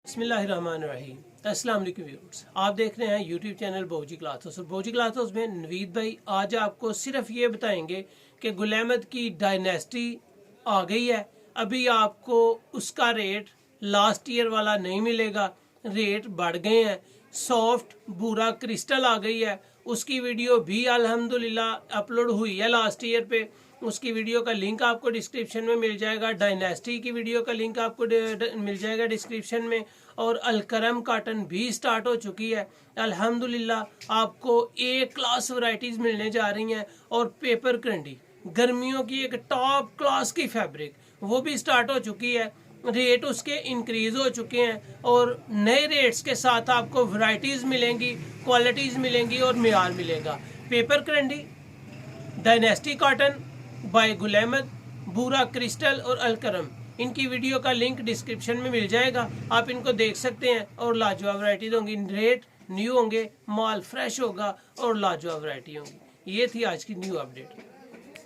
बिस्मिल्लाहिर्रहमानिर्रहीम। अस्सलाम वालेकुम व्यूअर्स, आप देख रहे हैं यूट्यूब चैनल बोजी क्लॉथ हाउस। और बोजी क्लॉथ हाउस में नवीद भाई आज आपको सिर्फ ये बताएंगे कि गुल अहमद की डायनेस्टी आ गई है। अभी आपको उसका रेट लास्ट ईयर वाला नहीं मिलेगा, रेट बढ़ गए हैं। सॉफ्ट बूरा क्रिस्टल आ गई है, उसकी वीडियो भी अल्हम्दुलिल्लाह अपलोड हुई है लास्ट ईयर पे। उसकी वीडियो का लिंक आपको डिस्क्रिप्शन में मिल जाएगा। डायनेस्टी की वीडियो का लिंक आपको मिल जाएगा डिस्क्रिप्शन में। और अलकरम काटन भी स्टार्ट हो चुकी है अल्हम्दुलिल्लाह। आपको ए क्लास वैरायटीज़ मिलने जा रही हैं। और पेपर क्रंडी गर्मियों की एक टॉप क्लास की फैब्रिक वो भी स्टार्ट हो चुकी है। रेट उसके इंक्रीज हो चुके हैं और नए रेट्स के साथ आपको वैरायटीज़ मिलेंगी, क्वालिटीज़ मिलेंगी और मियार मिलेगा। Paper क्रंडी, dynasty cotton bye Gul Ahmed, बूरा क्रिस्टल और अलकरम, इनकी वीडियो का लिंक डिस्क्रिप्शन में मिल जाएगा। आप इनको देख सकते हैं और लाजवाब वैरायटीज होंगी। रेट न्यू होंगे, माल फ्रेश होगा और लाजवाब वैरायटी होंगी। ये थी आज की न्यू अपडेट।